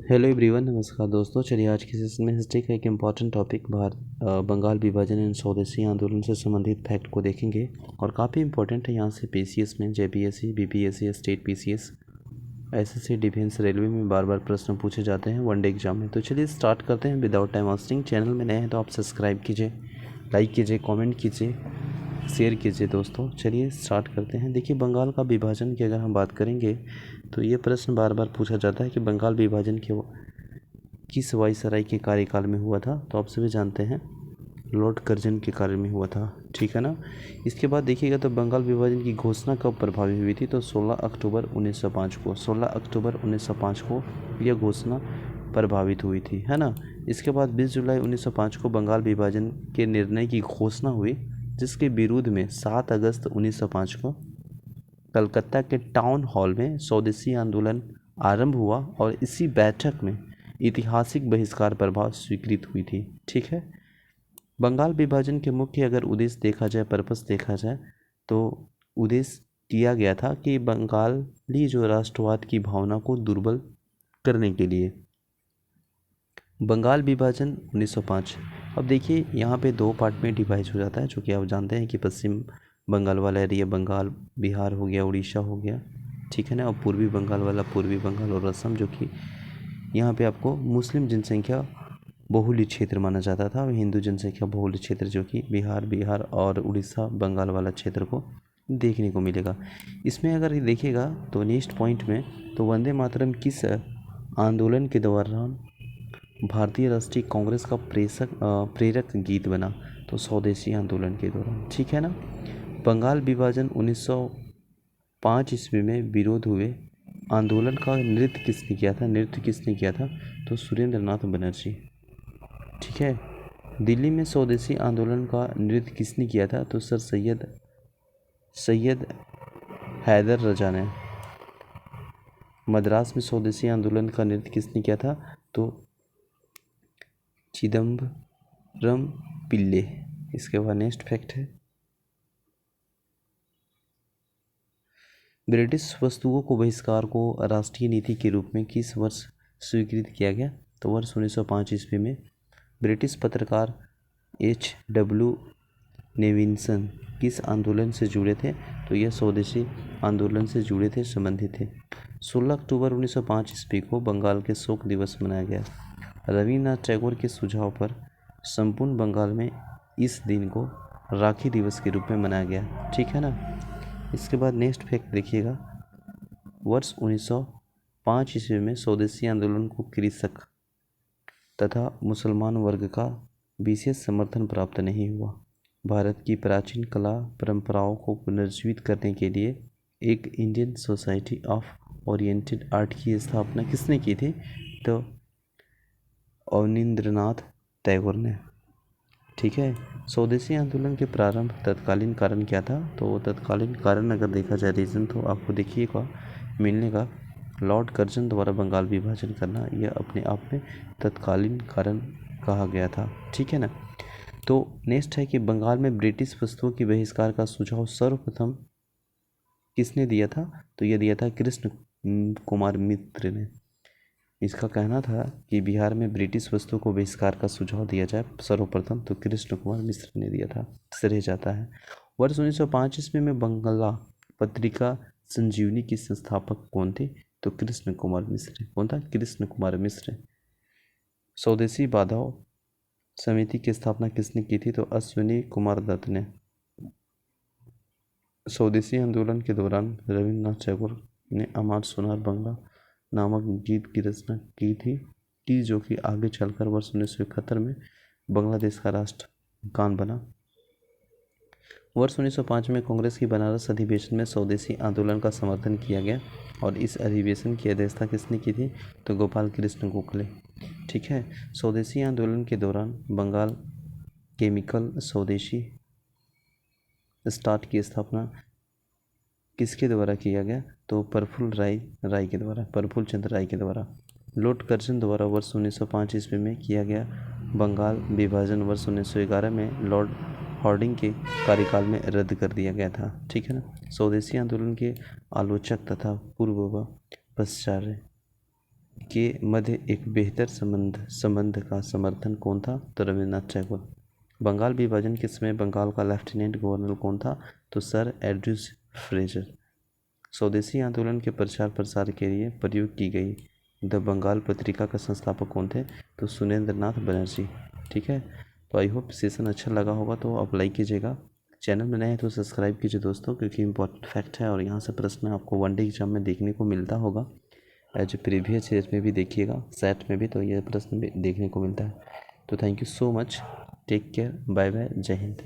Hello everyone, नमस्कार दोस्तों। चलिए आज के सेशन में हिस्ट्री का एक इम्पॉर्टेंट टॉपिक बंगाल विभाजन एंड स्वदेशी आंदोलन से संबंधित फैक्ट को देखेंगे और काफ़ी इंपॉर्टेंट है। यहाँ से पीसीएस में, JPSC, BPSC, state PCS, SSC, defence, railway में बार बार प्रश्न पूछे जाते हैं वनडे एग्जाम में। तो चलिए स्टार्ट करते हैं विदाउट टाइम वेस्टिंग। चैनल में नए हैं तो आप सब्सक्राइब कीजिए, लाइक कीजिए, कॉमेंट कीजिए, शेयर कीजिए दोस्तों। चलिए स्टार्ट करते हैं। देखिए, बंगाल का विभाजन की अगर हम बात करेंगे तो ये प्रश्न बार बार पूछा जाता है कि बंगाल विभाजन किस वायसराय के कार्यकाल में हुआ था। तो आप सभी जानते हैं लॉर्ड कर्जन के कार्य में हुआ था, ठीक है ना। इसके बाद देखिएगा तो बंगाल विभाजन की घोषणा कब प्रभावी हुई थी, तो 16 अक्टूबर 1905 को 16 अक्टूबर 1905 को यह घोषणा प्रभावित हुई थी, है ना। इसके बाद 20 जुलाई 1905 को बंगाल विभाजन के निर्णय की घोषणा हुई, जिसके विरोध में 7 अगस्त 1905 को कलकत्ता के टाउन हॉल में स्वदेशी आंदोलन आरंभ हुआ और इसी बैठक में ऐतिहासिक बहिष्कार प्रभाव स्वीकृत हुई थी, ठीक है। बंगाल विभाजन के मुख्य अगर उद्देश्य देखा जाए, पर्पस देखा जाए, तो उद्देश्य किया गया था कि बंगाली जो राष्ट्रवाद की भावना को दुर्बल करने के लिए। बंगाल विभाजन 1905। अब देखिए यहाँ पे दो पार्ट में डिवाइड हो जाता है, जो कि आप जानते हैं कि पश्चिम बंगाल वाला एरिया बंगाल, बिहार हो गया, उड़ीसा हो गया, ठीक है ना। और पूर्वी बंगाल वाला पूर्वी बंगाल और असम, जो कि यहाँ पे आपको मुस्लिम जनसंख्या बहुल्य क्षेत्र माना जाता था। हिंदू जनसंख्या बहुल्य क्षेत्र जो कि बिहार और उड़ीसा बंगाल वाला क्षेत्र को देखने को मिलेगा। इसमें अगर ये देखिएगा तो नेक्स्ट पॉइंट में, तो वंदे मातरम किस आंदोलन के दौरान भारतीय राष्ट्रीय कांग्रेस का प्रेरक गीत बना, तो स्वदेशी आंदोलन के दौरान, ठीक है ना। बंगाल विभाजन 1905 ईस्वी में विरोध हुए आंदोलन का नृत्य किसने किया था, तो सुरेंद्र नाथ बनर्जी, ठीक है। दिल्ली में स्वदेशी आंदोलन का नृत्य किसने किया था, तो सर सैयद हैदर रजा ने। मद्रास में स्वदेशी आंदोलन का नृत्य किसने किया था, तो चिदम्बरम पिल्ले। इसके बाद नेक्स्ट फैक्ट है, ब्रिटिश वस्तुओं को बहिष्कार को राष्ट्रीय नीति के रूप में किस वर्ष स्वीकृत किया गया, तो वर्ष 1905 ईस्वी में। ब्रिटिश पत्रकार H.W. नेविन्सन किस आंदोलन से जुड़े थे, तो यह स्वदेशी आंदोलन से जुड़े थे, संबंधित थे। 16 अक्टूबर 1905 ईस्वी को बंगाल के शोक दिवस मनाया गया। रविन्द्रनाथ टैगोर के सुझाव पर संपूर्ण बंगाल में इस दिन को राखी दिवस के रूप में मनाया गया, ठीक है ना। इसके बाद नेक्स्ट फैक्ट देखिएगा, वर्ष 1905 ईस्वी में स्वदेशी आंदोलन को कृषक तथा मुसलमान वर्ग का विशेष समर्थन प्राप्त नहीं हुआ। भारत की प्राचीन कला परंपराओं को पुनर्जीवित करने के लिए एक Indian society of oriental art की स्थापना किसने की थी, तो अवनींद्रनाथ टैगोर ने, ठीक है। स्वदेशी आंदोलन के प्रारंभ तत्कालीन कारण क्या था, तो तत्कालीन कारण अगर देखा जाए रीजन, तो आपको देखिएगा मिलने का लॉर्ड कर्जन द्वारा बंगाल विभाजन करना, यह अपने आप में तत्कालीन कारण कहा गया था, ठीक है ना। तो नेक्स्ट है कि बंगाल में ब्रिटिश वस्तुओं की बहिष्कार का सुझाव सर्वप्रथम किसने दिया था, तो यह दिया था कृष्ण कुमार मित्र ने। इसका कहना था कि बिहार में ब्रिटिश वस्तुओं को बहिष्कार का सुझाव दिया जाए सर्वप्रथम, तो कृष्ण कुमार मिश्र ने दिया था, रह जाता है। वर्ष 1905 ईस्वी में बंगला पत्रिका संजीवनी की संस्थापक कौन थे, तो कृष्ण कुमार मिश्र। कौन था, कृष्ण कुमार मिश्र। स्वदेशी बाधाओं समिति की स्थापना किसने की थी, तो अश्विनी कुमार दत्त ने। स्वदेशी आंदोलन के दौरान रविन्द्रनाथ टैगोर ने अमर सोनार बंगला नामक गीत की रचना की थी, जो कि आगे चलकर वर्ष 1971 में बांग्लादेश का राष्ट्र गान बना। वर्ष 1905 में कांग्रेस की बनारस अधिवेशन में स्वदेशी आंदोलन का समर्थन किया गया और इस अधिवेशन की अध्यक्षता किसने की थी, तो गोपाल कृष्ण गोखले, ठीक है। स्वदेशी आंदोलन के दौरान बंगाल केमिकल स्वदेशी स्टार्ट की स्थापना किसके द्वारा किया गया, तो प्रफुल्ल राय के द्वारा, प्रफुल्ल चंद्र राय के द्वारा। लॉर्ड कर्जन द्वारा वर्ष 1905 ईस्वी में किया गया बंगाल विभाजन वर्ष 1911 में लॉर्ड हार्डिंग के कार्यकाल में रद्द कर दिया गया था, ठीक है ना। स्वदेशी आंदोलन के आलोचक तथा पूर्व पश्चार्य के मध्य एक बेहतर संबंध का समर्थन कौन था? तो रविन्द्रनाथ टैगोर। बंगाल विभाजन के समय बंगाल का लेफ्टिनेंट गवर्नर कौन था? तो सर एड्रूस फ्रेजर। स्वदेशी आंदोलन के प्रचार प्रसार के लिए प्रयोग की गई द बंगाल पत्रिका का संस्थापक कौन थे? तो सुरेंद्रनाथ बनर्जी। ठीक है, तो आई होप सेशन अच्छा लगा होगा, तो आप लाइक कीजिएगा। चैनल में नए हैं तो सब्सक्राइब कीजिए दोस्तों, क्योंकि इंपॉर्टेंट फैक्ट है और यहाँ से प्रश्न आपको वनडे एग्जाम में देखने को मिलता होगा। एज प्रीवियस ईयर में भी देखिएगा, सेट में भी, तो ये प्रश्न भी देखने को मिलता है। तो thank you so much, take care, bye bye, जय हिंद।